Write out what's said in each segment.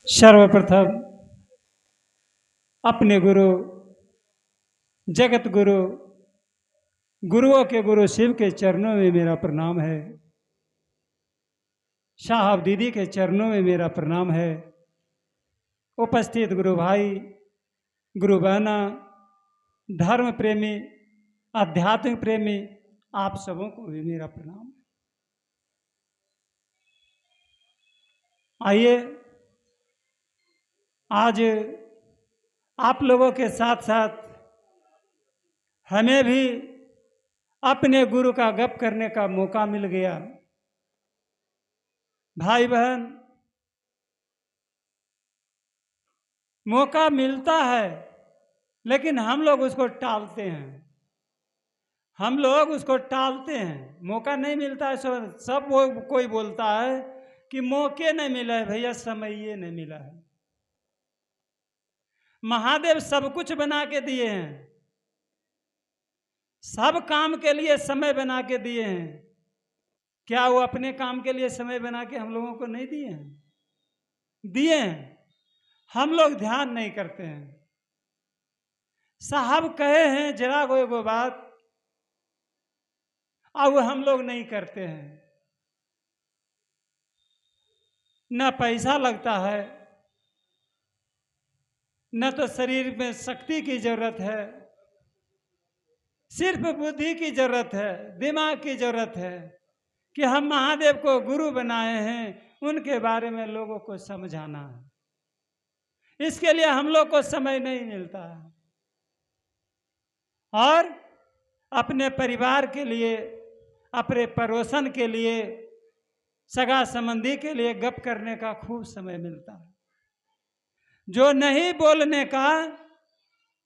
सर्वप्रथम अपने गुरु जगत गुरु गुरुओं के गुरु शिव के चरणों में मेरा प्रणाम है। साहब दीदी के चरणों में मेरा प्रणाम है। उपस्थित गुरु भाई, गुरु बहना, धर्म प्रेमी, आध्यात्मिक प्रेमी, आप सबों को भी मेरा प्रणाम है। आइए आज आप लोगों के साथ साथ हमें भी अपने गुरु का गप करने का मौका मिल गया। भाई बहन, मौका मिलता है लेकिन हम लोग उसको टालते हैं। हम लोग उसको टालते हैं, मौका नहीं मिलता है। सब वो कोई बोलता है कि मौके नहीं मिला है भैया, समय ये नहीं मिला है। महादेव सब कुछ बना के दिए हैं, सब काम के लिए समय बना के दिए हैं। क्या वो अपने काम के लिए समय बना के हम लोगों को नहीं दिए हैं? दिए हैं, हम लोग ध्यान नहीं करते हैं। साहब कहे हैं जरा वो बात, अब हम लोग नहीं करते हैं। न पैसा लगता है, न तो शरीर में शक्ति की जरूरत है, सिर्फ बुद्धि की जरूरत है, दिमाग की जरूरत है कि हम महादेव को गुरु बनाए हैं, उनके बारे में लोगों को समझाना है। इसके लिए हम लोग को समय नहीं मिलता है। और अपने परिवार के लिए, अपने पड़ोसन के लिए, सगा संबंधी के लिए गप करने का खूब समय मिलता है। जो नहीं बोलने का,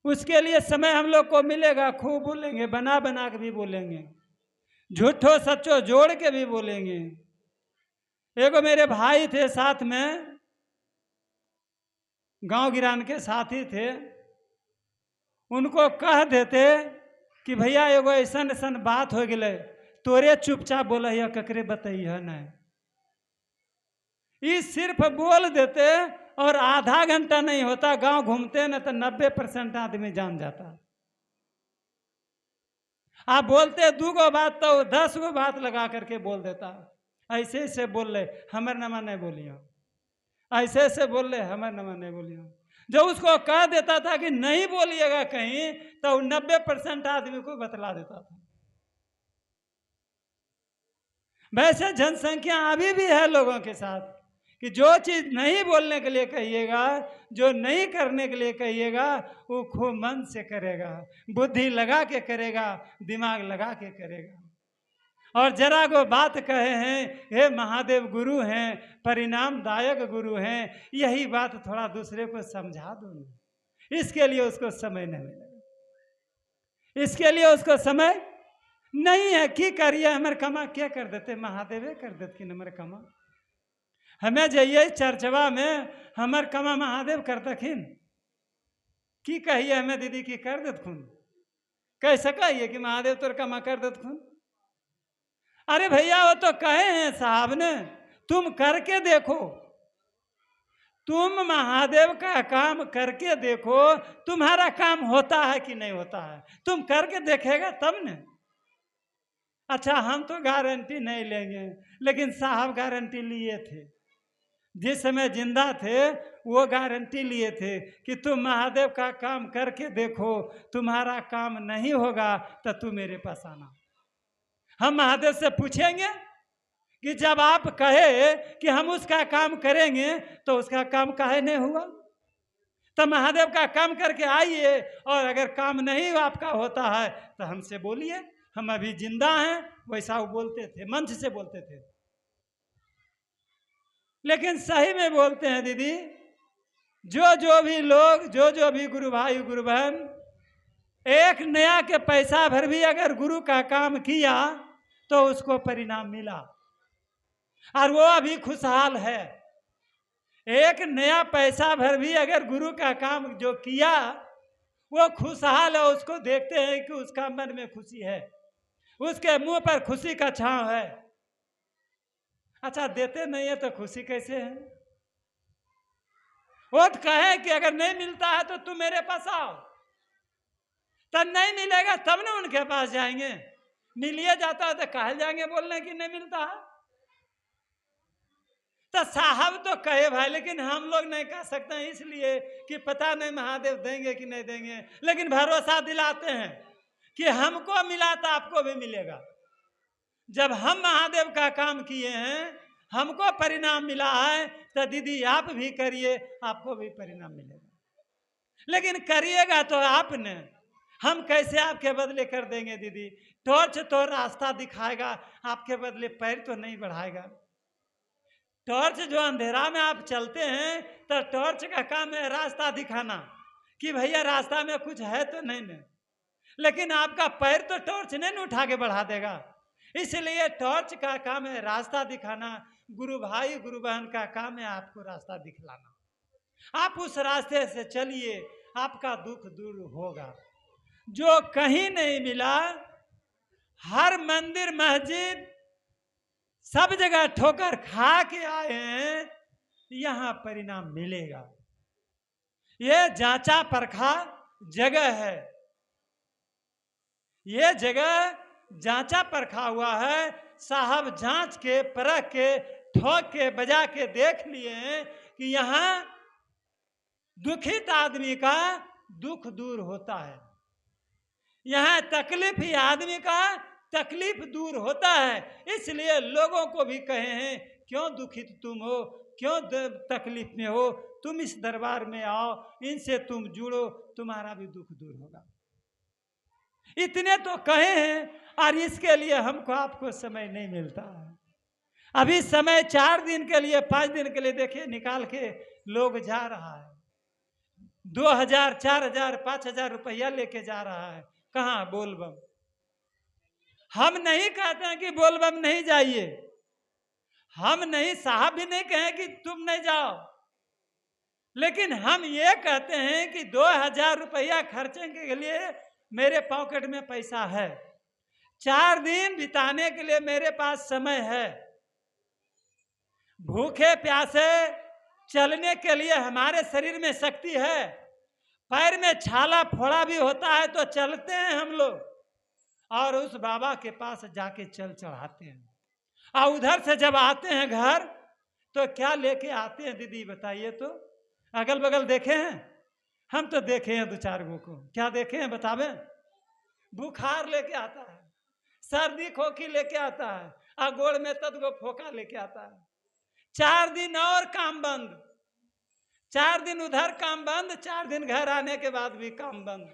उसके लिए समय हम लोग को मिलेगा। खूब बोलेंगे, बना बना के भी बोलेंगे, झूठो सच्चो जोड़ के भी बोलेंगे। एगो मेरे भाई थे साथ में, गांव गिरान के साथी थे। उनको कह देते कि भैया एगो ऐसन ऐसन बात हो गए, तोरे चुपचाप बोल ककरे बताइए नहीं। ये सिर्फ बोल देते और आधा घंटा नहीं होता, गांव घूमते न तो 90% आदमी जान जाता। आप बोलते 2 गो बात तो 10 गो बात लगा करके बोल देता। ऐसे से बोल ले, हमर नमा नहीं बोलियो, ऐसे से बोल ले, हमर नमा नहीं बोलियो। जो उसको कह देता था कि नहीं बोलिएगा कहीं, तो 90% आदमी को बतला देता था। वैसे जनसंख्या अभी भी है लोगों के साथ कि जो चीज नहीं बोलने के लिए कहिएगा, जो नहीं करने के लिए कहिएगा, वो खूब मन से करेगा, बुद्धि लगा के करेगा, दिमाग लगा के करेगा। और जरा को बात कहे हैं, हे महादेव गुरु हैं, परिणामदायक गुरु हैं, यही बात थोड़ा दूसरे को समझा दो। इसके लिए उसको समय नहीं मिलेगा, इसके लिए उसको समय नहीं है। की करिए, हमारे कमा क्या कर देते, महादेवे कर देते हमारे कमा। हमें जाइए चर्चवा में, हमार कमा महादेव कर दखिन। की कहिए हमें दीदी की कर देत खून, कैसे कहिए कि महादेव तोर कमा कर देत खून? अरे भैया वो तो कहे हैं साहब ने, तुम करके देखो, तुम महादेव का काम करके देखो, तुम्हारा काम होता है कि नहीं होता है, तुम करके देखेगा तब न। अच्छा, हम तो गारंटी नहीं लेंगे, लेकिन साहब गारंटी लिए थे। जिस समय जिंदा थे वो गारंटी लिए थे कि तुम महादेव का काम करके देखो, तुम्हारा काम नहीं होगा तो तू मेरे पास आना। हम महादेव से पूछेंगे कि जब आप कहे कि हम उसका काम करेंगे तो उसका काम काहे नहीं हुआ? तो महादेव का काम करके आइए, और अगर काम नहीं आपका होता है तो हमसे बोलिए, हम अभी जिंदा हैं। वैसा वो बोलते थे, मंच से बोलते थे। लेकिन सही में बोलते हैं दीदी, जो भी लोग, जो भी गुरु भाई गुरु बहन, एक नया के पैसा भर भी अगर गुरु का काम किया तो उसको परिणाम मिला, और वो अभी खुशहाल है। एक नया पैसा भर भी अगर गुरु का काम जो किया वो खुशहाल है, उसको देखते हैं कि उसका मन में खुशी है, उसके मुंह पर खुशी का छांव है। अच्छा, देते नहीं है तो खुशी कैसे है? वो तो कहे कि अगर नहीं मिलता है तो तुम मेरे पास आओ, तब नहीं मिलेगा तब ना उनके पास जाएंगे। मिलिए जाता है तो कहे जाएंगे बोलने कि नहीं मिलता है। तो साहब तो कहे भाई, लेकिन हम लोग नहीं कह सकते हैं, इसलिए कि पता नहीं महादेव देंगे कि नहीं देंगे, लेकिन भरोसा दिलाते हैं कि हमको मिला तो आपको भी मिलेगा। जब हम महादेव का काम किए हैं, हमको परिणाम मिला है, तो दीदी आप भी करिए, आपको भी परिणाम मिलेगा। लेकिन करिएगा तो आपने, हम कैसे आपके बदले कर देंगे दीदी? टॉर्च तो रास्ता दिखाएगा, आपके बदले पैर तो नहीं बढ़ाएगा। टॉर्च जो अंधेरा में आप चलते हैं, तो टॉर्च का काम है रास्ता दिखाना कि भैया रास्ता में कुछ है तो नहीं न, लेकिन आपका पैर तो टॉर्च नहीं उठा के बढ़ा देगा। इसलिए टॉर्च का काम है रास्ता दिखाना, गुरु भाई गुरु बहन का काम है आपको रास्ता दिखलाना। आप उस रास्ते से चलिए, आपका दुख दूर होगा। जो कहीं नहीं मिला, हर मंदिर मस्जिद सब जगह ठोकर खा के आए हैं, यहां परिणाम मिलेगा। ये जांचा परखा जगह है, ये जगह जांचा परखा हुआ है। साहब जांच के परख के ठोक के बजा के देख लिए हैं कि यहां दुखित आदमी का दुख दूर होता है, यहां तकलीफ ही आदमी का तकलीफ दूर होता है। इसलिए लोगों को भी कहे हैं, क्यों दुखित तुम हो, क्यों तकलीफ में हो, तुम इस दरबार में आओ, इनसे तुम जुड़ो, तुम्हारा भी दुख दूर होगा। इतने तो कहे हैं, और इसके लिए हमको आपको समय नहीं मिलता है। अभी समय 4 दिन के लिए 5 दिन के लिए देखिए निकाल के लोग जा रहा है, 2000 4000 5000 रुपया लेके जा रहा है। कहाँ? बोलबम। हम नहीं कहते हैं कि बोलबम नहीं जाइए, हम नहीं, साहब भी नहीं कहें कि तुम नहीं जाओ, लेकिन हम ये कहते हैं कि 2000 रुपया खर्चने के लिए मेरे पॉकेट में पैसा है, 4 दिन बिताने के लिए मेरे पास समय है, भूखे प्यासे चलने के लिए हमारे शरीर में शक्ति है, पैर में छाला फोड़ा भी होता है तो चलते हैं हम लोग, और उस बाबा के पास जाके चल चढ़ाते हैं। और उधर से जब आते हैं घर तो क्या लेके आते हैं दीदी बताइए तो? अगल बगल देखे हैं? हम तो देखे हैं 2-4 गो को। क्या देखे हैं बतावे? बुखार लेके आता है, सर्दी खोखी लेके आता है, और गोड़ में तदगो फोका लेके आता है। 4 दिन और काम बंद, 4 दिन उधर काम बंद, 4 दिन घर आने के बाद भी काम बंद।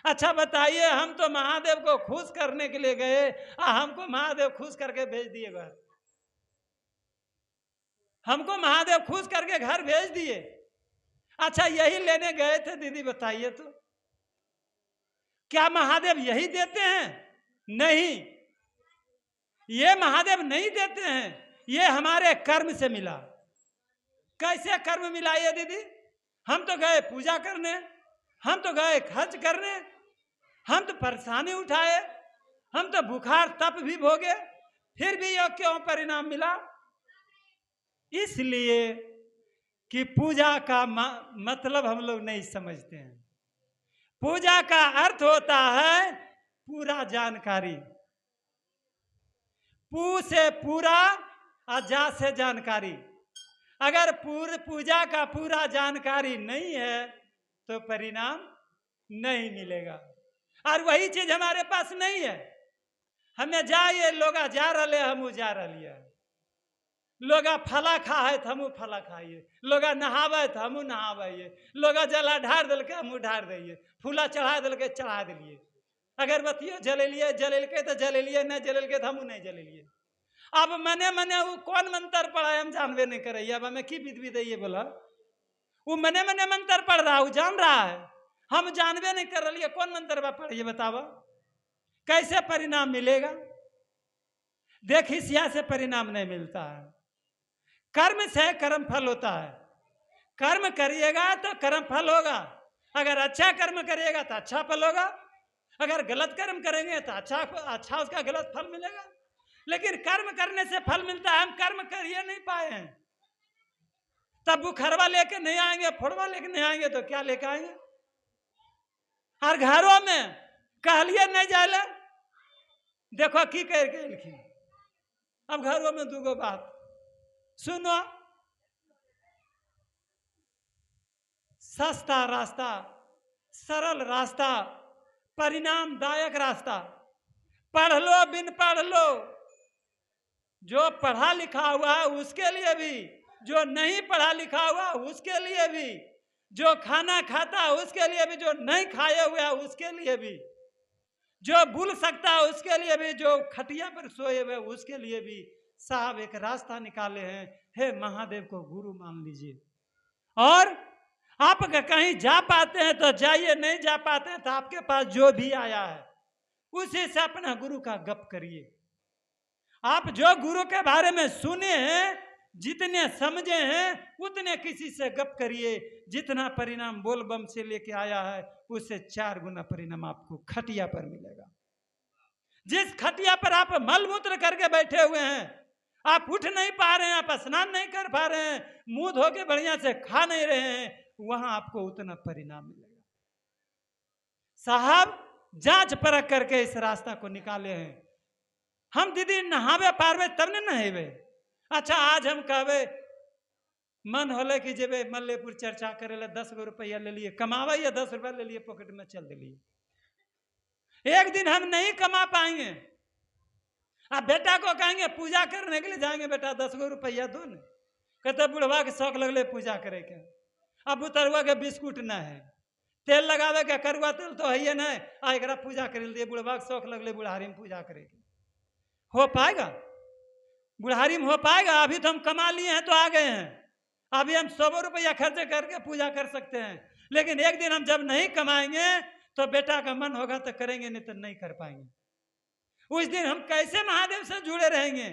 अच्छा बताइए, हम तो महादेव को खुश करने के लिए गए, हमको महादेव खुश करके भेज दिए घर, हमको महादेव खुश करके घर भेज दिए। अच्छा यही लेने गए थे दीदी बताइए तो, क्या महादेव यही देते हैं? नहीं, ये महादेव नहीं देते हैं, ये हमारे कर्म से मिला। कैसे कर्म मिला ये दीदी? हम तो गए पूजा करने, हम तो गए खर्च करने, हम तो परेशानी उठाए, हम तो बुखार तप भी भोगे, फिर भी ये क्यों परिणाम मिला? इसलिए कि पूजा का मतलब हम लोग नहीं समझते हैं। पूजा का अर्थ होता है पूरा जानकारी, पू से पूरा और जा से जानकारी। अगर पूजा का पूरा जानकारी नहीं है तो परिणाम नहीं मिलेगा, और वही चीज हमारे पास नहीं है। हमें जाइए, लोग जा रहे हम जा रही, लोग फला खा है तो हमू फला खाइए, लोग नहावे तो हमू नहावाइए, लोग जला ढार दिल के हमू ढार दिए, फूला चढ़ा दिल के चढ़ा दिलिए, अगरबत्तियों जलेलिए जलेलके तो जलेलिए, नहीं जलेलके तो हमू नहीं जलेलिए। अब मने मने वो कौन मंत्र पढ़ा है हम जानवे नहीं कर रही। अब हमें की विधि दैये बोला, वो मने मने मंत्र पढ़ रहा, वो जान रहा है, हम जानवे नहीं कर रही है। कौन मंत्र पढ़िए बतावा, कैसे परिणाम मिलेगा? देख हिस्सा से परिणाम नहीं मिलता है, कर्म से कर्म फल होता है। कर्म करिएगा तो कर्म फल होगा, अगर अच्छा कर्म करिएगा तो अच्छा फल होगा, अगर गलत कर्म करेंगे तो अच्छा उसका गलत फल मिलेगा। लेकिन कर्म करने से फल मिलता है, हम कर्म कर ही नहीं पाए हैं, तो तब बुखरवा लेके नहीं आएंगे, फोड़वा लेके नहीं आएंगे तो क्या लेके आएंगे? और घरों में कहलिए नहीं जाए, देखो की कह के लिखी। अब घरों में दूगो बात सुनो, सस्ता रास्ता, सरल रास्ता, परिणामदायक रास्ता, पढ़ लो बिन पढ़ लो, जो पढ़ा लिखा हुआ है उसके लिए भी, जो नहीं पढ़ा लिखा हुआ उसके लिए भी, जो खाना खाता है उसके लिए भी, जो नहीं खाए हुए है उसके लिए भी, जो भूल सकता है उसके लिए भी, जो खटिया पर सोए हुए उसके लिए भी साहब एक रास्ता निकाले हैं। हे महादेव को गुरु मान लीजिए, और आप कहीं जा पाते हैं तो जाइए, नहीं जा पाते हैं तो आपके पास जो भी आया है उसी से अपना गुरु का गप करिए। आप जो गुरु के बारे में सुने हैं, जितने समझे हैं उतने किसी से गप करिए। जितना परिणाम बोल बम से लेके आया है उससे 4 गुना परिणाम आपको खटिया पर मिलेगा। जिस खटिया पर आप मलमूत्र करके बैठे हुए हैं, आप उठ नहीं पा रहे हैं, आप स्नान नहीं कर पा रहे हैं, मुंह धो के बढ़िया से खा नहीं रहे हैं, वहां आपको उतना परिणाम मिलेगा। साहब जांच परख करके इस रास्ता को निकाले हैं। हम दीदी नहावे पारवे तब न नहेबे। अच्छा आज हम कहबे मन होले कि जेबे मल्लेपुर चर्चा करे ला 10 गो रुपया ले लिए, कमावे या 10 रुपया ले लिए पॉकेट में चल दिलिए। एक दिन हम नहीं कमा पाएंगे। अब बेटा को कहेंगे पूजा करने के लिए जाएंगे, बेटा 10 गो रुपया दो न। कहते बुढ़वा के शौक लगले पूजा करे के, अब उतरवा के बिस्कुट न है, तेल लगावे के करुआ तेल तो है नहीं, आ एक पूजा कर दिए। बुढ़वा के शौक लगले बुढ़ारी में पूजा करे के, हो पाएगा? बुढ़ारी में हो पाएगा? अभी तो हम कमा लिए हैं तो आ गए हैं, अभी हम 100 रुपया खर्च करके पूजा कर सकते हैं, लेकिन एक दिन हम जब नहीं कमाएंगे तो बेटा का मन होगा तो करेंगे, नहीं तो नहीं कर पाएंगे। उस दिन हम कैसे महादेव से जुड़े रहेंगे?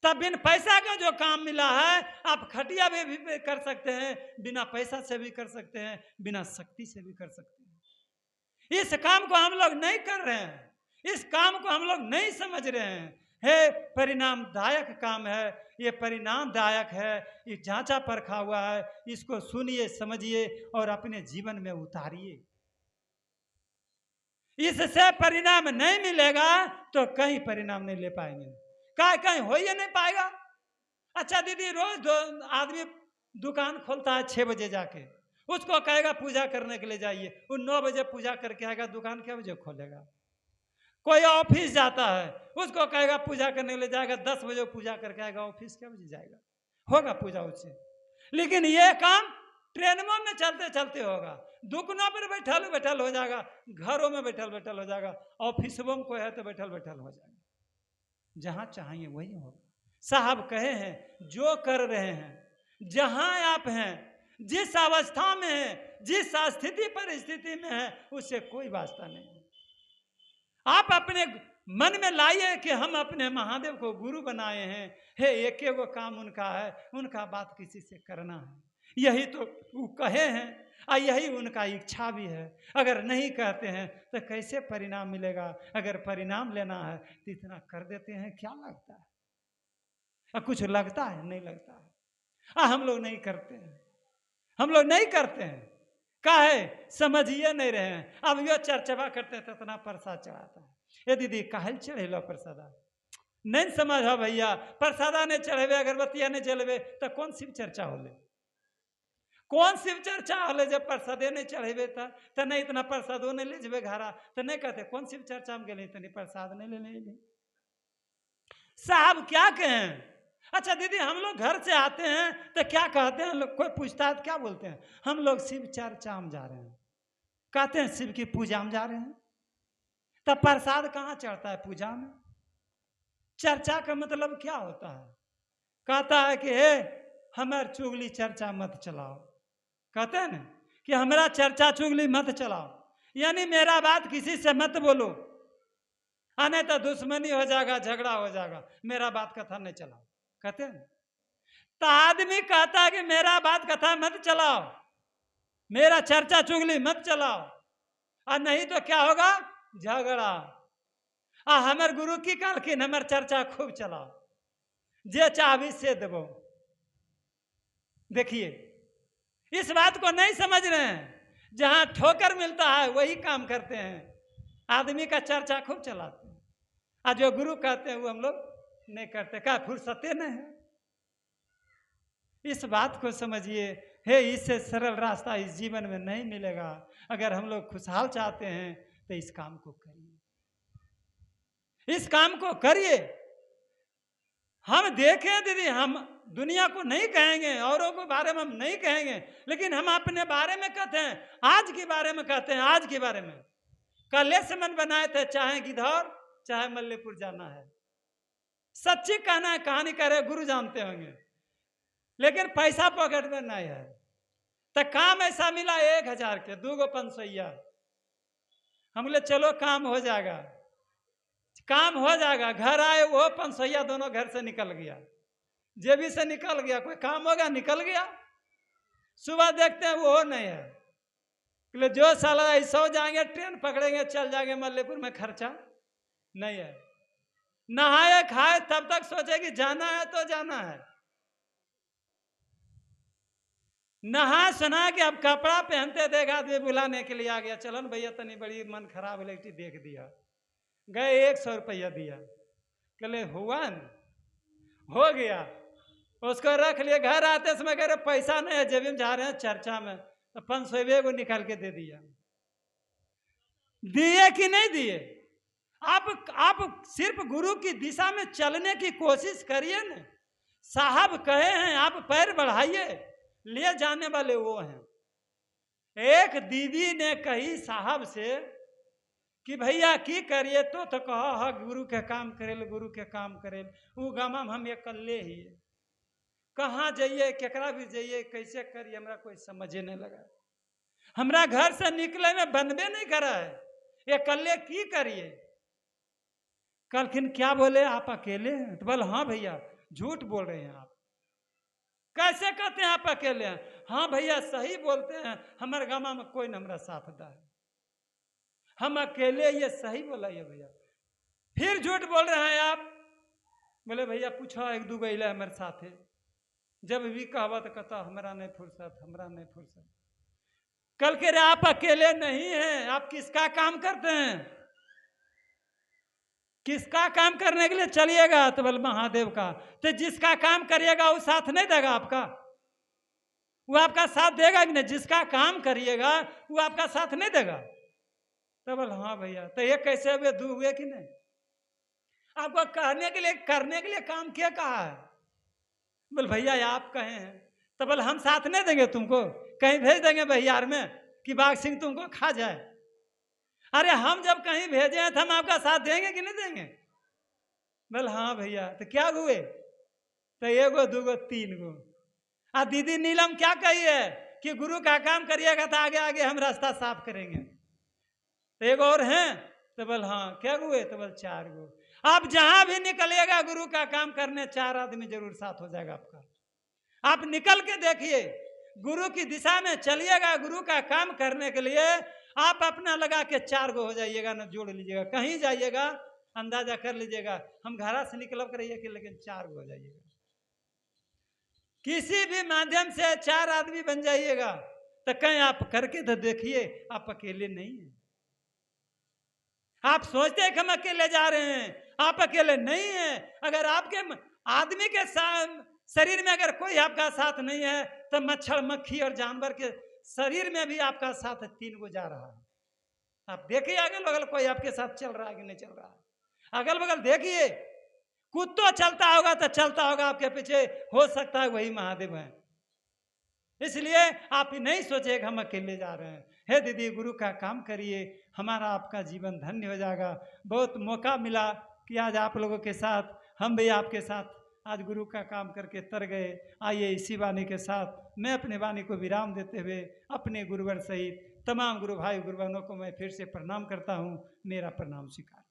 तब बिन पैसा का जो काम मिला है आप खटिया भी कर सकते हैं, बिना पैसा से भी कर सकते हैं, बिना शक्ति से भी कर सकते हैं। इस काम को हम लोग नहीं कर रहे हैं, इस काम को हम लोग नहीं समझ रहे हैं। हे परिणामदायक काम है, ये परिणामदायक है, ये जांचा परखा हुआ है, इसको सुनिए समझिए और अपने जीवन में उतारिए। इससे परिणाम नहीं मिलेगा तो कहीं परिणाम नहीं ले पाएंगे, कहीं हो ही नहीं पाएगा। अच्छा दीदी रोज आदमी दुकान खोलता है 6 बजे जाके, उसको कहेगा पूजा करने के लिए जाइए, वो 9 बजे पूजा करके आएगा, दुकान क्या बजे खोलेगा? कोई ऑफिस जाता है, उसको कहेगा पूजा करने के लिए जाएगा, 10 बजे पूजा करके आएगा, ऑफिस क्या बजे जाएगा? होगा पूजा उससे। लेकिन ये काम ट्रेनों में चलते चलते होगा, दुकानों पर बैठल बैठल हो जाएगा, घरों में बैठल बैठल हो जाएगा, ऑफिसों में कोई है तो बैठल बैठल हो जाएगा। जहां चाहिए वही होगा। साहब कहे हैं जो कर रहे हैं, जहां आप हैं, जिस अवस्था में हैं, जिस स्थिति परिस्थिति में हैं, उससे कोई वास्ता नहीं। आप अपने मन में लाइए कि हम अपने महादेव को गुरु बनाए हैं। हे एक एगो काम उनका है, उनका बात किसी से करना है, यही तो वो कहे हैं और यही उनका इच्छा भी है। अगर नहीं कहते हैं तो कैसे परिणाम मिलेगा? अगर परिणाम लेना है तो इतना कर देते हैं, क्या लगता है? कुछ लगता है? नहीं लगता है। हम लोग नहीं करते हैं, हम लोग नहीं करते हैं, काहे? समझिए नहीं रहे हैं। अब यो चर्चा करते हैं तो इतना प्रसाद चढ़ाता है, ये दीदी काहे चढ़े लो प्रसादा? नहीं समझ हो भैया, प्रसादा ने चढ़ेबे, अगरबत्तिया ने जलेबे तो कौन शिव चर्चा होले? कौन शिव चर्चा होले जब प्रसादे नहीं चढ़ेबे तो नहीं इतना प्रसादो नहीं ले जबे घरा तो नहीं कहते कौन शिव चर्चा में गए तनी प्रसाद नहीं ले। साहब क्या कहें? अच्छा दीदी हम लोग घर से आते हैं तो क्या कहते हैं लोग? कोई पूछता है तो क्या बोलते हैं? हम लोग शिव चर्चा में जा रहे हैं, कहते हैं शिव की पूजा में जा रहे हैं। तब प्रसाद कहाँ चढ़ता है? पूजा में। चर्चा का मतलब क्या होता है? कहता है कि हे हमार चुगली चर्चा मत चलाओ, कहते हैं ना कि हमारा चर्चा चुगली मत चलाओ, यानी मेरा बात किसी से मत बोलो, नहीं तो दुश्मनी हो जाएगा, झगड़ा हो जाएगा, मेरा बात कथा नहीं चलाओ, कहते हैं। तो आदमी कहता है कि मेरा बात कथा मत चलाओ, मेरा चर्चा चुगली मत चलाओ, और नहीं तो क्या होगा? झगड़ा। हमारे गुरु की कहलखिन हमारे चर्चा खूब चलाओ, जे चाहबी से देवो, देखिए, इस बात को नहीं समझ रहे हैं। जहां ठोकर मिलता है वही काम करते हैं। आदमी का चर्चा खूब चलाते हैं, और जो गुरु कहते हैं वो हम लोग नहीं करते। क्या फुर्सते नहीं है? इस बात को समझिए। हे, इससे सरल रास्ता इस जीवन में नहीं मिलेगा। अगर हम लोग खुशहाल चाहते हैं तो इस काम को करिए, इस काम को करिए। हम देखें दीदी, हम दुनिया को नहीं कहेंगे, औरों के बारे में हम नहीं कहेंगे, लेकिन हम अपने बारे में कहते हैं, आज के बारे में कहते हैं। आज के बारे में कल से मन बनाए थे, चाहे गिधौर चाहे मल्लीपुर जाना है। सच्ची कहना है, कहानी कह रहे गुरु जानते होंगे, लेकिन पैसा पॉकेट में नहीं है। तो काम ऐसा मिला 1000 के 2 500। हम बोले चलो काम हो जाएगा, काम हो जाएगा। घर आए वो 500 दोनों घर से निकल गया, जेबी से निकल गया। कोई काम होगा, निकल गया। सुबह देखते हैं वो नहीं है। बोले जो साला सो जाएंगे, ट्रेन पकड़ेंगे, चल जाएंगे मल्लीपुर में, खर्चा नहीं है। नहाए खाए तब तक सोचे कि जाना है तो जाना है। नहा सुना के अब कपड़ा पहनते देख आदमी बुलाने के लिए आ गया। चलो न भैया, तनी बड़ी मन खराब है, देख दिया। गए 100 रुपया दिया, कहले हुआ न, हो गया। उसको रख लिए। घर आते समय कह रहे पैसा नहीं है, जेबी में जा रहे हैं चर्चा में, तो 500 को निकाल के दे दिया। दिए कि नहीं दिए? आप सिर्फ गुरु की दिशा में चलने की कोशिश करिए न। साहब कहे हैं, आप पैर बढ़ाइए, ले जाने वाले वो हैं। एक दीदी ने कही साहब से कि भैया की करिए, तो कहो हाँ गुरु के काम करेल, गुरु के काम करेल। वो गामा में हम अकेले ही, कहाँ जाइए, केकरा भी जाइए, कैसे करिए, हमरा कोई समझे नहीं लगा। हमरा घर से निकले में बनबे नहीं करा है, अकेले की करिए। कलखिन क्या बोले, आप अकेले हैं? तो बोले हाँ भैया, झूठ बोल रहे हैं आप। कैसे कहते हैं आप अकेले हैं? हाँ भैया सही बोलते हैं, हमारे गामा में कोई न हमारा साथ दा है, हम अकेले। ये सही बोला ये भैया। फिर झूठ बोल रहे हैं आप। बोले भैया पूछो, 1-2 गैला हमारे साथ है। जब भी कहवा तो कहता हमारा नहीं फुर्सत, हमारा नहीं फुर्सत। कल के रे आप अकेले नहीं हैं, आप किसका काम करते हैं? किसका काम करने के लिए चलिएगा? तो बोल महादेव का। तो जिसका काम करिएगा वो साथ नहीं देगा आपका? वो आपका साथ देगा कि नहीं? जिसका काम करिएगा वो आपका साथ नहीं देगा? तो बोल हाँ भैया। तो ये कैसे हुए, 2 हुए कि नहीं? आपको कहने के लिए, करने के लिए काम क्या कहा है? बोल भैया आप कहे हैं। तो बोल हम साथ नहीं देंगे तुमको, कहीं भेज देंगे बिहार में कि बाघ सिंह तुमको खा जाए। अरे हम जब कहीं भेजे हैं तो हम आपका साथ देंगे कि नहीं देंगे? बोल हाँ भैया। तो क्या हुए? तो 1 2 3 गो। दीदी नीलम क्या कही है कि गुरु का काम करिएगा तो आगे आगे हम रास्ता साफ करेंगे। तो 1 और हैं। तो बोल हाँ। क्या हुए? तो बोल 4 गो। आप जहां भी निकलिएगा गुरु का काम करने, 4 आदमी जरूर साथ हो जाएगा आपका। आप निकल के देखिए, गुरु की दिशा में चलिएगा, गुरु का काम करने के लिए आप अपना लगा के 4 गो हो जाइएगा ना, जोड़ लीजिएगा। कहीं जाइएगा अंदाजा कर लीजिएगा, हम घर से निकलब करिए कि, लेकिन 4 गो हो जाइएगा। किसी भी माध्यम से 4 आदमी बन जाइएगा। तो कहीं आप करके तो देखिए, आप अकेले नहीं हैं। आप सोचते हैं कि हम अकेले जा रहे हैं, आप अकेले नहीं हैं। अगर आपके आदमी के शरीर में अगर कोई आपका साथ नहीं है, तो मच्छर मक्खी और जानवर के शरीर में भी आपका साथ 3 गो जा रहा है। आप देखिए अगल बगल कोई आपके साथ चल रहा है कि नहीं चल रहा है। अगल बगल देखिए, कुत्ता चलता होगा तो चलता होगा आपके पीछे, हो सकता है वही महादेव है। इसलिए आप नहीं सोचे कि हम अकेले जा रहे हैं। हे दीदी, गुरु का काम करिए, हमारा आपका जीवन धन्य हो जाएगा। बहुत मौका मिला कि आज आप लोगों के साथ, हम भी आपके साथ आज गुरु का काम करके तर गए। आइए इसी वाणी के साथ मैं अपने वाणी को विराम देते हुए अपने गुरुवर सहित तमाम गुरु भाई गुरु बहनों को मैं फिर से प्रणाम करता हूँ। मेरा प्रणाम स्वीकार।